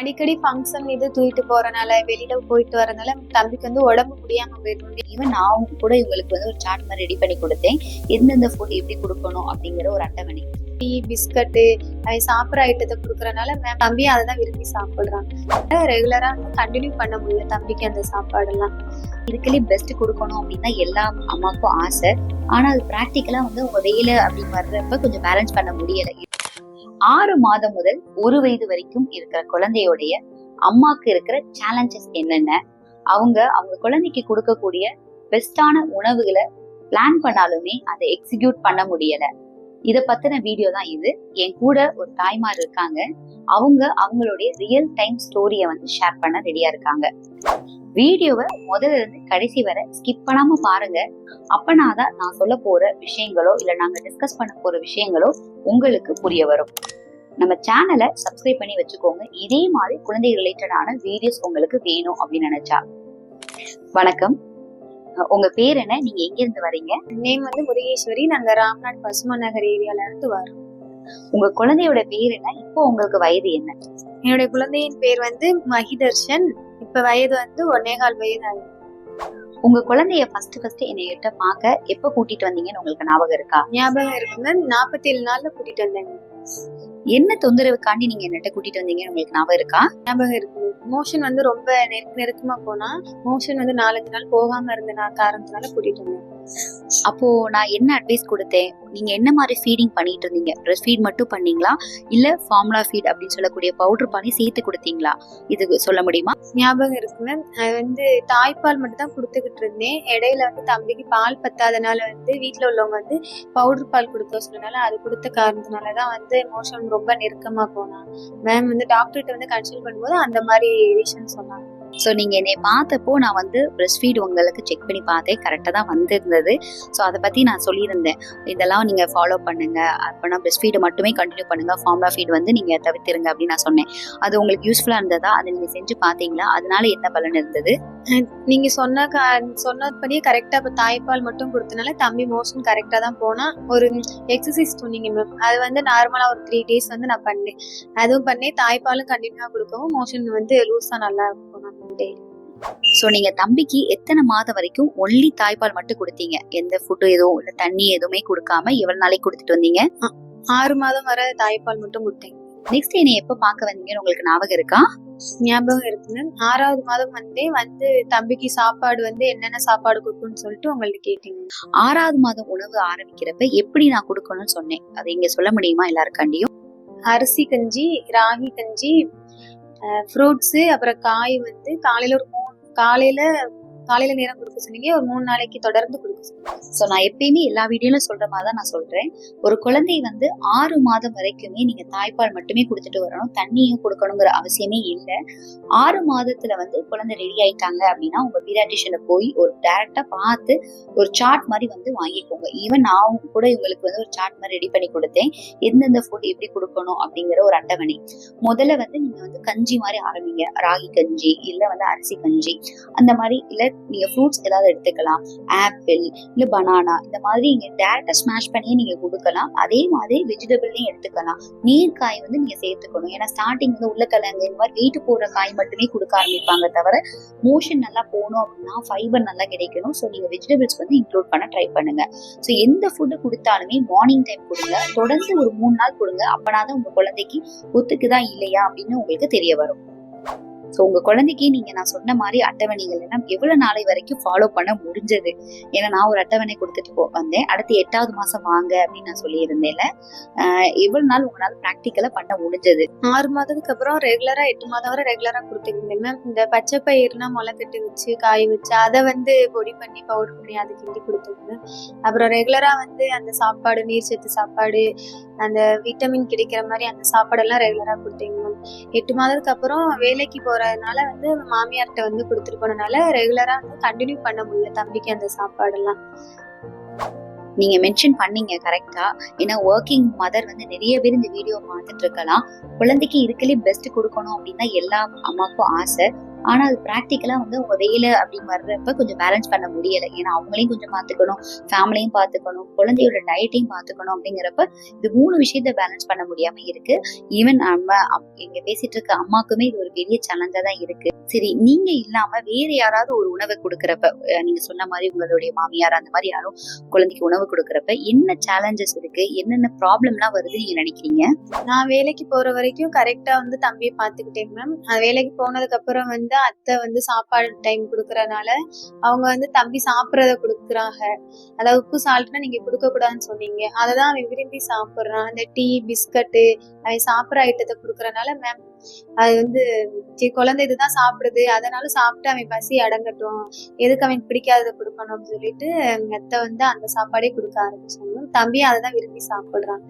அடிக்கடி ஃபங்க்ஷன் இது தூக்கிட்டு போறனால, வெளியில போயிட்டு வரனால தம்பிக்கு வந்து உடம்பு முடியாம போயிடும். ஈவன் நான் கூட இவங்களுக்கு வந்து ஒரு சார்ட் மாதிரி ரெடி பண்ணி கொடுத்தேன். எந்தெந்த ஃபுட் எப்படி கொடுக்கணும் அப்படிங்கிற ஒரு அட்டவணை. டீ, பிஸ்கட்டு, சாப்பிட்ற ஐட்டத்தை கொடுக்கறனால தம்பி அதை தான் விரும்பி சாப்பிடுறாங்க. ரெகுலரா கண்டினியூ பண்ண முடியல தம்பிக்கு அந்த சாப்பாடெல்லாம். இதுக்குள்ளே பெஸ்ட் கொடுக்கணும் அப்படின்னு தான் எல்லா அம்மாவுக்கும் ஆசை. ஆனா அது ப்ராக்டிக்கலா வந்து உங்க வேலை அப்படின்னு வர்றப்ப கொஞ்சம் பேலன்ஸ் பண்ண முடியலை. 6 மாதம் முதல் 1 வயது வரைக்கும் இருக்கிற குழந்தையோடைய அம்மாக்கு இருக்கிற சேலஞ்சஸ் என்னென்ன, அவங்க குழந்தைக்கு கொடுக்கக்கூடிய பெஸ்டான உணவுகளை பிளான் பண்ணாலுமே அதை எக்ஸிக்யூட் பண்ண முடியல. இத பத்தின வீடியோ தான் இது. என் கூட ஒரு தாய்மார் இருக்காங்க. அவங்களுடைய ரியல் டைம் ஸ்டோரிய வந்து ஷேர் பண்ண ரெடியா இருக்காங்க. வீடியோவை முதல்ல இருந்து கடைசி வரை ஸ்கிப் பண்ணாம பாருங்க. அப்பனாதான் நான் சொல்ல போற விஷயங்களோ இல்ல நாங்க டிஸ்கஸ் பண்ண போற விஷயங்களோ உங்களுக்கு புரிய வரும். நம்ம சேனலை சப்ஸ்கிரைப் பண்ணி வச்சுக்கோங்க. இதே மாதிரி குழந்தை ரிலேட்டடான வீடியோஸ் உங்களுக்கு வேணும் அப்படின்னு நினைச்சா. வணக்கம், உங்க பேர் என்ன? நீங்க எங்க இருந்து வரீங்க? நேம் வந்து முருகேஸ்வரி. நாங்க ராம்நாத் பசுமா நகர் ஏரியால இருந்து வரோம். உங்க குழந்தையோட பேர் என்ன? இப்போ உங்களுக்கு வயது என்ன? என்னுடைய குழந்தையின் பேர் வந்து மஹிதர்ஷன். இப்ப வயது வந்து 1.25 வயது ஆகுது. உங்க குழந்தைய ஃபர்ஸ்ட் என்னைகிட்ட பார்க்க எப்ப கூட்டிட்டு வந்தீங்கன்னு உங்களுக்கு ஞாபகம் இருக்கா? ஞாபகம் இருக்குங்க. 47 நாள்ல கூட்டிட்டு வந்தேங்க. என்ன தொந்தரவுக்காண்டி நீங்க என்னட்ட கூட்டிட்டு வந்தீங்கன்னு உங்களுக்கு ஞாபகம் இருக்கா? ஞாபகம் இருக்கு. மோஷன் வந்து ரொம்ப நெருக்கமா போனா மோஷன் வந்து 4-5 நாள் போகாம இருந்த காரணத்தினால கூட்டிட்டு வந்தேன். அப்போ நான் என்ன அட்வைஸ் கொடுத்தேன்? நீங்க என்ன மாதிரி ஃபீடிங் பண்ணிட்டு இருந்தீங்க? பிரஸ்ட் ஃபீட் மட்டும் பண்ணீங்களா இல்ல ஃபார்முலா ஃபீட் அப்படின்னு சொல்லக்கூடிய பவுடர் பண்ணி சேர்த்து கொடுத்தீங்களா? இது சொல்ல முடியுமா? ஞாபகம் இருக்குங்க. அது வந்து தாய்ப்பால் மட்டும் தான் கொடுத்துக்கிட்டு இருந்தேன். இடையில வந்து தம்பிக்கு பால் பத்தாதனால வந்து வீட்டுல உள்ளவங்க வந்து பவுடர் பால் கொடுக்க சொன்னனால அது கொடுத்த காரணத்தினாலதான் வந்து மோஷன் ரொம்ப நெருக்கமா போனான். மேம் வந்து டாக்டர்கிட்ட வந்து கன்சல்ட் பண்ணும்போது அந்த மாதிரி ரீசன் சொன்னாங்க. ஸோ நீங்கள் என்னை பார்த்தப்போ நான் வந்து பிரஸ்ட் ஃபீட் உங்களுக்கு செக் பண்ணி பார்த்தேன். கரெக்டாக தான் வந்திருந்தது. ஸோ அதை பற்றி நான் சொல்லியிருந்தேன். இதெல்லாம் நீங்கள் ஃபாலோ பண்ணுங்க, அப்போனா பிரஸ்ட் ஃபீடு மட்டுமே கண்டினியூ பண்ணுங்க, ஃபார்முலா ஃபீட் வந்து நீங்கள் தவிர்த்திருங்க அப்படின்னு நான் சொன்னேன். அது உங்களுக்கு யூஸ்ஃபுல்லாக இருந்ததா? அதை நீங்கள் செஞ்சு பார்த்தீங்களா? அதனால என்ன பலன் இருந்தது? நீங்க சொன்னபடியே கரெக்டா இப்ப தாய்ப்பால் மட்டும் கொடுத்தனால தம்பி மோஷன் கரெக்டா தான் போனா. ஒரு எக்ஸசைஸ் சொன்னீங்க மேம், அது வந்து நார்மலா ஒரு 3 days வந்து நான் பண்ணேன். அதுவும் பண்ணேன். தாய்ப்பாலும் கண்டினியூவா கொடுக்கவும் மோஷன் வந்து லூஸா நல்லா இருக்கும். ஸோ நீங்க தம்பிக்கு எத்தனை மாதம் வரைக்கும் ஒன்லி தாய்ப்பால் மட்டும் கொடுத்தீங்க? எந்த ஃபுட்டு எதுவும் இல்ல தண்ணி எதுவுமே கொடுக்காம எவ்வளவு நாளைக்கு கொடுத்துட்டு வந்தீங்க? 6 மாதம் வரை தாய்ப்பால் மட்டும் கொடுத்தேன். நெக்ஸ்ட் என்னை எப்ப பார்க்க வந்தீங்கன்னு உங்களுக்கு ஞாபகம் இருக்கா? ஞாபகம் இருக்குங்க. 6வது மாதம் வந்து தம்பிக்கு சாப்பாடு வந்து என்னென்ன சாப்பாடு கொடுக்கணும்னு சொல்லிட்டு உங்கள்ட்ட கேட்டீங்க. 6வது மாதம் உணவு ஆரம்பிக்கிறப்ப எப்படி நான் கொடுக்கணும்னு சொன்னேன், அதை இங்க சொல்ல முடியுமா எல்லாருக்காண்டியும்? அரிசி கஞ்சி, ராகி கஞ்சி, ஃப்ரூட்ஸ், அப்புறம் காய் வந்து காலையில நேரம் கொடுக்க சொன்னீங்க. ஒரு 3 நாளைக்கு தொடர்ந்து கொடுக்க சொன்னீங்க. ஸோ நான் எப்பயுமே எல்லா வீடியோல சொல்ற மாதிரி தான் நான் சொல்றேன். ஒரு குழந்தை வந்து 6 மாதம் வரைக்குமே நீங்க தாய்ப்பால் மட்டுமே கொடுத்துட்டு வரணும், தண்ணியும் கொடுக்கணுங்கிற அவசியமே இல்லை. 6 மாதத்துல வந்து குழந்தை ரெடி ஆயிட்டாங்க அப்படின்னா உங்க பீடியாட்ரிஷியனை போய் ஒரு டைரக்டா பார்த்து ஒரு சார்ட் மாதிரி வந்து வாங்கிக்கோங்க. ஈவன் நான் கூட இவங்களுக்கு வந்து ஒரு சார்ட் மாதிரி ரெடி பண்ணி கொடுத்தேன். எந்தெந்த ஃபுட் எப்படி கொடுக்கணும் அப்படிங்கிற ஒரு அட்டவணை. முதல்ல வந்து நீங்க வந்து கஞ்சி மாதிரி ஆரம்பிங்க. ராகி கஞ்சி இல்ல வந்து அரிசி கஞ்சி அந்த மாதிரி, இல்ல நீங்க ஃப்ரூட்ஸ் ஏதாவது எடுத்துக்கலாம். ஆப்பிள் இல்ல பனானா இந்த மாதிரி நீங்க டேரக்டா ஸ்மாஷ் பண்ணி நீங்க கொடுக்கலாம். அதே மாதிரி வெஜிடபிள்லையும் எடுத்துக்கலாம். நீர்காய் வந்து நீங்க சேர்த்துக்கணும். ஏன்னா ஸ்டார்டிங் வந்து உருளைக்கிழங்கு இந்த மாதிரி வெயிட் போடுற காய் மட்டுமே கொடுக்க ஆரம்பிப்பாங்க. தவிர மோஷன் நல்லா போகணும் அப்படின்னா ஃபைபர் நல்லா கிடைக்கணும். ஸோ நீங்க வெஜிடபிள்ஸ் வந்து இன்க்ளூட் பண்ண ட்ரை பண்ணுங்க. ஸோ எந்த ஃபுட்டு கொடுத்தாலுமே மார்னிங் டைம் கொடுங்க. தொடர்ந்து ஒரு 3 நாள் கொடுங்க. அப்பனாதான் உங்க குழந்தைக்கு ஒத்துக்குதா இல்லையா அப்படின்னு உங்களுக்கு தெரிய வரும். ஸோ உங்க குழந்தைக்கு நீங்க நான் சொன்ன மாதிரி அட்டவணைகள் எல்லாம் எவ்வளவு நாளை வரைக்கும் ஃபாலோ பண்ண முடிஞ்சது? ஏன்னா நான் ஒரு அட்டவணை கொடுத்துட்டு வந்தேன். அடுத்து 8வது மாசம் வாங்க அப்படின்னு நான் சொல்லியிருந்தேன்ல. எவ்வளவு நாள் உங்களால பிராக்டிக்கலா பண்ண முடிஞ்சது? 6 மாதத்துக்கு அப்புறம் ரெகுலரா 8 மாதம் வரை ரெகுலரா கொடுத்துருந்தேன் மேம். இந்த பச்சை பயிர்னா முளை கட்டி வச்சு காய வச்சு அதை வந்து பொடி பண்ணி பவுடர் பண்ணி அதை கிண்டி கொடுத்துருந்தேன். அப்புறம் ரெகுலரா வந்து அந்த சாப்பாடு, நீர் சத்து சாப்பாடு, அந்த விட்டமின் கிடைக்கிற மாதிரி அந்த சாப்பாடெல்லாம் ரெகுலரா கொடுத்தீங்க மேம். 8 மாதத்துக்கு அப்புறம் வேலைக்கு போறதுனால வந்து மாமியார்கிட்ட வந்து கொடுத்துட்டு போனனால ரெகுலரா வந்து கண்டினியூ பண்ண முடியல தம்பிக்கு அந்த சாப்பாடெல்லாம். நீங்க மென்ஷன் பண்ணீங்க கரெக்டா. ஏன்னா ஒர்க்கிங் மதர் வந்து நிறைய பேர் இந்த வீடியோ பார்த்துட்டு இருக்கலாம். குழந்தைக்கு இருக்கலே பெஸ்ட் கொடுக்கணும் அப்படின்னு தான் எல்லா அம்மாவுக்கும் ஆசை. ஆனா அது ப்ராக்டிக்கலா வந்து அவங்க வேலை அப்படின்னு வர்றப்ப கொஞ்சம் பேலன்ஸ் பண்ண முடியலை. ஏன்னா அவங்களையும் கொஞ்சம் பார்த்துக்கணும், ஃபேமிலியும் பார்த்துக்கணும், குழந்தையோட டயட்டையும் பார்த்துக்கணும். அப்படிங்கிறப்ப இது 3 விஷயத்த பேலன்ஸ் பண்ண முடியாம இருக்கு. ஈவன் இங்க பேசிட்டு இருக்க அம்மாக்குமே இது ஒரு பெரிய சேலஞ்சா தான் இருக்கு. சரி, நீங்க இல்லாம வேற யாராவது ஒரு உணவை கொடுக்கறப்ப, நீங்க சொன்ன மாதிரி உங்களுடைய மாமியார் அந்த மாதிரி யாரும் குழந்தைக்கு உணவு கொடுக்கறப்ப என்ன சேலஞ்சஸ் இருக்கு, என்னென்ன ப்ராப்ளம்லாம் வருது நீங்க நினைக்கிறீங்க? நான் வேலைக்கு போற வரைக்கும் கரெக்டா வந்து தம்பியை பாத்துக்கிட்டேன் மேம். வேலைக்கு போனதுக்கு அப்புறம் வந்து அத்தை வந்து சாப்பாடு டைம் கொடுக்கறதுனால அவங்க வந்து தம்பி சாப்பிட்றத கொடுக்குறாங்க. அதாவது உப்பு சால்ட்னா நீங்க கொடுக்க கூடாதுன்னு சொன்னீங்க, அததான் அவன் விரும்பி சாப்பிடுறான். அந்த டீ பிஸ்கட்டு அவன் சாப்பிட்ற ஐட்டத்தை கொடுக்கறதுனால மேம் அது வந்து குழந்தை இதுதான் சாப்பிடுது, அதனால சாப்பிட்டு அவன் பசி அடங்கட்டும், எதுக்கு அவனுக்கு பிடிக்காததை கொடுக்கணும்னு சொல்லிட்டு எங்க அத்தை வந்து அந்த சாப்பாடே கொடுக்க ஆரம்பிச்சாங்க. தம்பியும் அதை தான் விரும்பி சாப்பிடுறான்.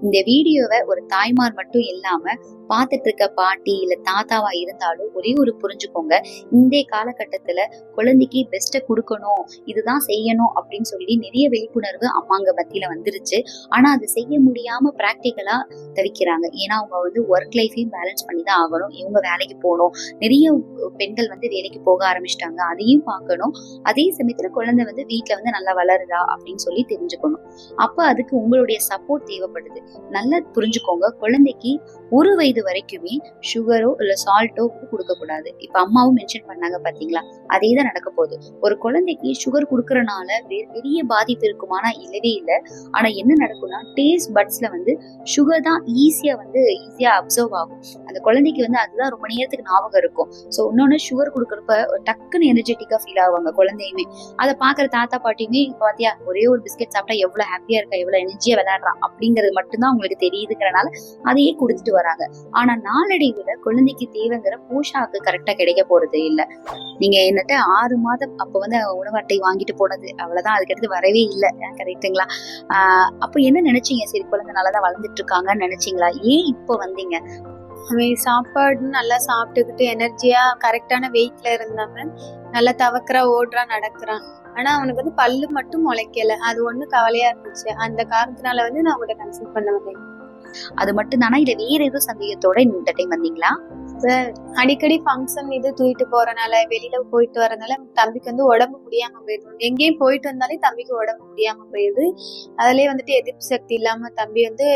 இந்த வீடியோவை ஒரு தாய்மார் மட்டும் இல்லாம பார்த்துட்டு இருக்க பாட்டி இல்ல தாத்தாவா இருந்தாலும் ஒரே ஒரு புரிஞ்சுக்கோங்க, இந்த காலகட்டத்துல குழந்தைக்கு பெஸ்ட்டை கொடுக்கணும், இதுதான் செய்யணும் அப்படின்னு சொல்லி நிறைய விழிப்புணர்வு அம்மாங்க மத்தியில வந்துருச்சு. ஆனா அது செய்ய முடியாம பிராக்டிக்கலா தவிக்கிறாங்க. ஏன்னா அவங்க வந்து ஒர்க் லைஃபையும் பேலன்ஸ் பண்ணி தான் ஆகணும். இவங்க வேலைக்கு போகணும், நிறைய பெண்கள் வந்து வேலைக்கு போக ஆரம்பிச்சிட்டாங்க, அதையும் பார்க்கணும். அதே சமயத்துல குழந்தை வந்து வீட்டுல வந்து நல்லா வளருதா அப்படின்னு சொல்லி தெரிஞ்சுக்கணும். அப்ப அதுக்கு உங்களுடைய சப்போர்ட் தேவைப்படுது. நல்லா புரிஞ்சுக்கோங்க, குழந்தைக்கு 1 வயது வரைக்குமே சுகரோ இல்ல சால்ட்டோ கொடுக்க கூடாது. இப்ப அம்மாவும் மென்ஷன் பண்ணாங்க பாத்தீங்களா, அதே தான் நடக்க போகுது. ஒரு குழந்தைக்கு சுகர் கொடுக்கறனால பெரிய பாதிப்பு இருக்குமானா இல்லவே இல்லை. ஆனா என்ன நடக்கும்னா டேஸ்ட் பட்ஸ்ல வந்து சுகர் தான் ஈஸியா அப்சர்வ் ஆகும். அந்த குழந்தைக்கு வந்து அதுதான் ரொம்ப நேரத்துக்கு ஞாபகம் இருக்கும். ஸோ இன்னொன்னு சுகர் கொடுக்கறப்ப டக்குன்னு எனர்ஜெட்டிக்கா ஃபீல் ஆவாங்க குழந்தையுமே. அதை பாக்குற தாத்தா பாட்டியுமே பாத்தியா ஒரே ஒரு பிஸ்கெட் சாப்பிட்டா எவ்வளவு ஹாப்பியா இருக்கா, எவ்வளவு எனர்ஜியா விளையாடுறான் அப்படிங்கிறது மட்டும்தான் உங்களுக்கு தெரியுதுங்கிறனால அதையே கொடுத்துட்டு வராங்க. ஆனா நாளடைவுல குழந்தைக்கு தேவைங்கிற போஷாக்கு கரெக்டா கிடைக்க போறது இல்ல. நீங்க என்னட்ட 6 மாதம் அப்ப வந்து உணவு அட்டை வாங்கிட்டு போனது அவ்வளவுதான், அதுக்கடுத்து வரவே இல்லை. கரெக்டுங்களா? அப்ப என்ன நினைச்சீங்க? சரி குழந்தை நல்லாதான் வளர்ந்துட்டு இருக்காங்கன்னு நினைச்சீங்களா? ஏன் இப்போ வந்தீங்க? அவன் சாப்பாடு நல்லா சாப்பிட்டுக்கிட்டு எனர்ஜியா கரெக்டான வெயிட்ல இருந்தாங்க, நல்லா தவக்குறா, ஓடுறான், நடக்கிறான். ஆனா அவனுக்கு வந்து பல்லு மட்டும் முளைக்கல, அது ஒண்ணு கவலையா இருந்துச்சு. அந்த காரணத்தினால வந்து நான் உங்கள்கிட்ட கன்சல்ட் பண்ண வந்தேன். அது மட்டும் தானா, இல்ல வேற ஏதோ சந்தேகத்தோட இந்த டைம் வந்தீங்களா? அடிக்கடி ஃபங்க்ஷன் இது தூக்கிட்டு போறனால, வெளியில போயிட்டு வரனால தம்பிக்கு வந்து உடம்பு முடியாம போயிடுது. எங்கேயும் போயிட்டு வந்தாலே தம்பிக்கு உடம்பு முடியாம போயிடுது. அதுலயே வந்துட்டு எதிர்ப்பு சக்தி இல்லாம தம்பி வந்து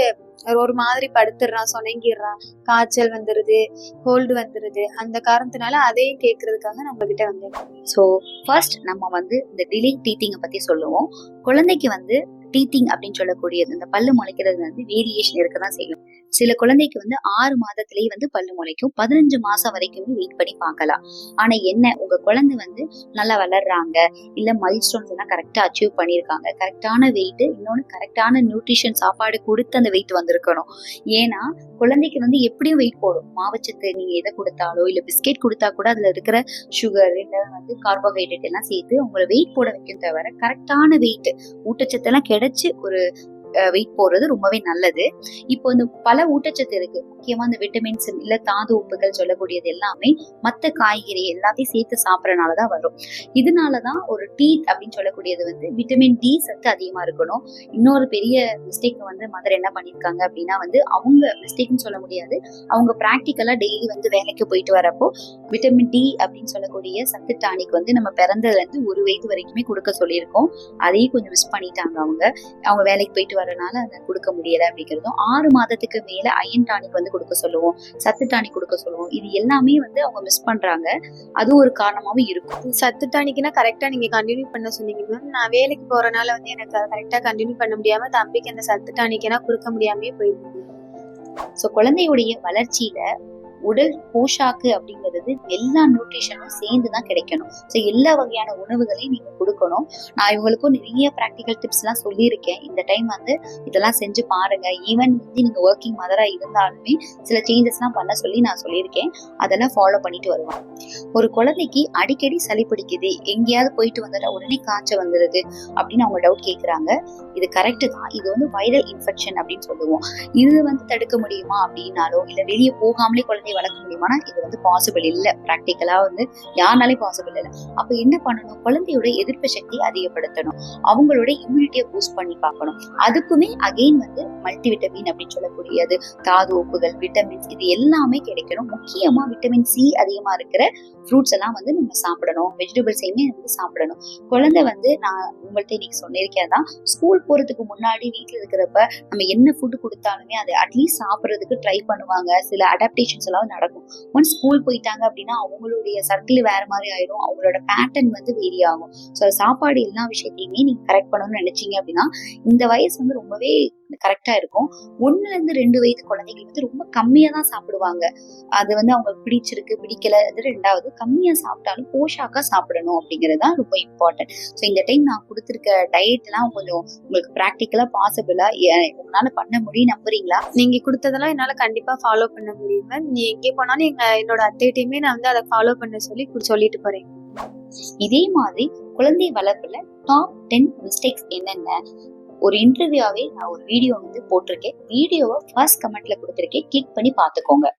ஒரு மாதிரி படுத்துடுறான், சொனங்கிடுறான், காய்ச்சல் வந்துருது, கோல்டு வந்துருது. அந்த காரணத்தினால அதையும் கேட்கறதுக்காக நம்ம கிட்ட வந்தேன். ஸோ ஃபர்ஸ்ட் நம்ம வந்து இந்த டிலே டீத்திங்கை பத்தி சொல்லுவோம். குழந்தைக்கு வந்து டீத்திங் அப்படின்னு சொல்லக்கூடியது, இந்த பல்லு முளைக்கிறது வந்து வேரியேஷன் இருக்கதான் செய்யும். சில குழந்தைக்கு வந்து 6 மாதத்திலேயே வந்து பல்லு முளைக்கும், 15 மாசம் வரைக்குமே வெயிட் பண்ணி பார்க்கலாம். ஆனா என்ன, உங்க குழந்தை வந்து நல்லா வளர்றாங்க, இல்ல மைல்ஸ்டோன்ஸ் எல்லாம் கரெக்டா அச்சீவ் பண்ணிருக்காங்க, கரெக்டான வெயிட், இன்னொன்னு கரெக்டான நியூட்ரிஷன் சாப்பாடு கொடுத்து அந்த வெயிட் வந்திருக்கணும். ஏன்னா குழந்தைக்கு வந்து எப்படியும் வெயிட் போடும். மாவுச்சத்து நீங்க எதை கொடுத்தாலோ இல்ல பிஸ்கெட் கொடுத்தா கூட அதுல இருக்கிற சுகர் இல்ல வந்து கார்போஹைட்ரேட் எல்லாம் சேர்த்து உங்களை வெயிட் போட வைக்கும். தவிர கரெக்டான வெயிட், ஊட்டச்சத்து எல்லாம் கிடைச்சு ஒரு வெயிட் போடுறது ரொம்பவே நல்லது. இப்போ இந்த பல ஊட்டச்சத்து இருக்கு, முக்கியமா இந்த விட்டமின்ஸ் இல்ல தாது உப்புகள் சொல்லக்கூடியது எல்லாமே மற்ற காய்கறி எல்லாத்தையும் சேர்த்து சாப்பிடறதுனாலதான் வரும். இதனாலதான் ஒரு டீத் அப்படின்னு சொல்லக்கூடியது வந்து விட்டமின் டி சத்து அதிகமா இருக்கணும். இன்னொரு பெரிய மிஸ்டேக் வந்து மதர் என்ன பண்ணிருக்காங்க அப்படின்னா வந்து, அவங்க மிஸ்டேக்னு சொல்ல முடியாது, அவங்க பிராக்டிக்கலா டெய்லி வந்து வேலைக்கு போயிட்டு வரப்போ விட்டமின் டி அப்படின்னு சொல்லக்கூடிய சத்து டானிக் வந்து நம்ம பிறந்ததுல இருந்து 1 வயது வரைக்குமே கொடுக்க சொல்லியிருக்கோம். அதையும் கொஞ்சம் மிஸ் பண்ணிட்டாங்க. அவங்க வேலைக்கு போயிட்டு வரனால அதை கொடுக்க முடியல அப்படிங்கிறதும். 6 மாதத்துக்கு மேல அயன் டானிக் வந்து கொடுக்க சொல்லுவோம், சத்து டானிக் கொடுக்க சொல்லுவோம். இது எல்லாமே வந்து அவங்க மிஸ் பண்றாங்க. அது ஒரு காரணமாவும் இருக்கும். சத்து டானிக்னா கரெக்டா நீங்க கண்டினியூ பண்ண சொன்னீங்க மேம். நான் வேலைக்கு போறனால வந்து எனக்கு கரெக்டா கண்டினியூ பண்ண முடியாம தம்பிக்கு அந்த சத்து டானிக்னா கொடுக்க முடியாமே போயிருக்கு. ஸோ குழந்தையுடைய வளர்ச்சியில உடல் போஷாக்கு அப்படிங்கிறது எல்லா நியூட்ரிஷனும் சேர்ந்துதான் கிடைக்கணும். ஸோ எல்லா வகையான உணவுகளையும் நீங்க கொடுக்கணும். நான் இவங்களுக்கும் நிறைய ப்ராக்டிக்கல் டிப்ஸ் எல்லாம் சொல்லியிருக்கேன். இந்த டைம் வந்து இதெல்லாம் செஞ்சு பாருங்க. ஈவன் வந்து நீங்க ஒர்க்கிங் மதரா இருந்தாலுமே சில சேஞ்சஸ் எல்லாம் பண்ண சொல்லி நான் சொல்லியிருக்கேன். அதெல்லாம் ஃபாலோ பண்ணிட்டு வருவாங்க. ஒரு குழந்தைக்கு அடிக்கடி சளி பிடிக்குது, எங்கேயாவது போயிட்டு வந்துட்டா உடனே காய்ச்சல் வந்துருது அப்படின்னு அவங்க டவுட் கேட்கறாங்க. இது கரெக்ட் தான். இது வந்து வைரல் இன்ஃபெக்ஷன் அப்படின்னு சொல்லுவோம். இது வந்து தடுக்க முடியுமா அப்படின்னாலோ இல்ல வெளியே போகாமலே குழந்தைய குழந்தையை வளர்க்க முடியுமானா இது வந்து பாசிபிள் இல்ல. பிராக்டிக்கலா வந்து யாருனாலே பாசிபிள் இல்ல. அப்ப என்ன பண்ணணும், குழந்தையோட எதிர்ப்பு சக்தி அதிகப்படுத்தணும், அவங்களோட இம்யூனிட்டியை பூஸ்ட் பண்ணி பார்க்கணும். அதுக்குமே அகெயின் வந்து மல்டிவிட்டமின் அப்படின்னு சொல்லக்கூடியது, தாது உப்புகள், விட்டமின்ஸ் இது எல்லாமே கிடைக்கணும். முக்கியமா விட்டமின் சி அதிகமா இருக்கிற ஃப்ரூட்ஸ் எல்லாம் வந்து நம்ம சாப்பிடணும், வெஜிடபிள்ஸையுமே வந்து சாப்பிடணும். குழந்தை வந்து நான் உங்கள்கிட்ட இன்னைக்கு சொன்னிருக்கேன் தான், ஸ்கூல் போறதுக்கு முன்னாடி வீட்டுல இருக்கிறப்ப நம்ம என்ன ஃபுட் கொடுத்தாலுமே அதை அட்லீஸ்ட் சாப்பிட்றதுக்கு ட்ரை பண்ணுவாங்க. சில அடாப்டேஷன்ஸ் எல்லாம் நடக்கும். ஒன்ஸ் ஸ்கூல் போயிட்டாங்க அப்படின்னா அவங்களுடைய சர்க்கிள் வேற மாதிரி ஆயிடும், அவங்களோட பேட்டர்ன் வந்து வேரி ஆகும். ஸோ சாப்பாடு எல்லா விஷயத்தையுமே நீங்க கரெக்ட் பண்ணணும்னு நினைச்சீங்க அப்படின்னா இந்த வயசு வந்து ரொம்பவே கரெக்டா இருக்கும். 1-2 வயது குழந்தைகள் வந்து ரொம்ப கம்மியா தான் சாப்பிடுவாங்க. அது வந்து அவங்களுக்கு பிடிச்சிருக்கு பிடிக்கல, அது ரெண்டாவது. கம்மியா சாப்பிட்டாலும் போஷாக்கா சாப்பிடணும் அப்படிங்கிறது தான் ரொம்ப இம்பார்ட்டன்ட். ஸோ இந்த டைம் நான் கொடுத்துருக்க டயட் எல்லாம் கொஞ்சம் உங்களுக்கு ப்ராக்டிக்கலா பாசிபிளா உங்களால பண்ண முடியும் நம்புறீங்களா? நீங்க கொடுத்ததெல்லாம் என்னால கண்டிப்பா ஃபாலோ பண்ண முடியும் மேம். நீ எங்கே போனாலும் என்னோட அத்தைகிட்டயுமே நான் வந்து அதை ஃபாலோ பண்ண சொல்லி சொல்லிட்டு போறேன். இதே மாதிரி குழந்தை வளர்ப்புல டாப் 10 மிஸ்டேக்ஸ் என்னென்ன ஒரு இன்டர்வியூவே நான் ஒரு வீடியோ வந்து போட்டிருக்கேன். வீடியோவை ஃபர்ஸ்ட் கமெண்ட்ல கொடுத்துருக்கேன், கிளிக் பண்ணி பார்த்துக்கோங்க.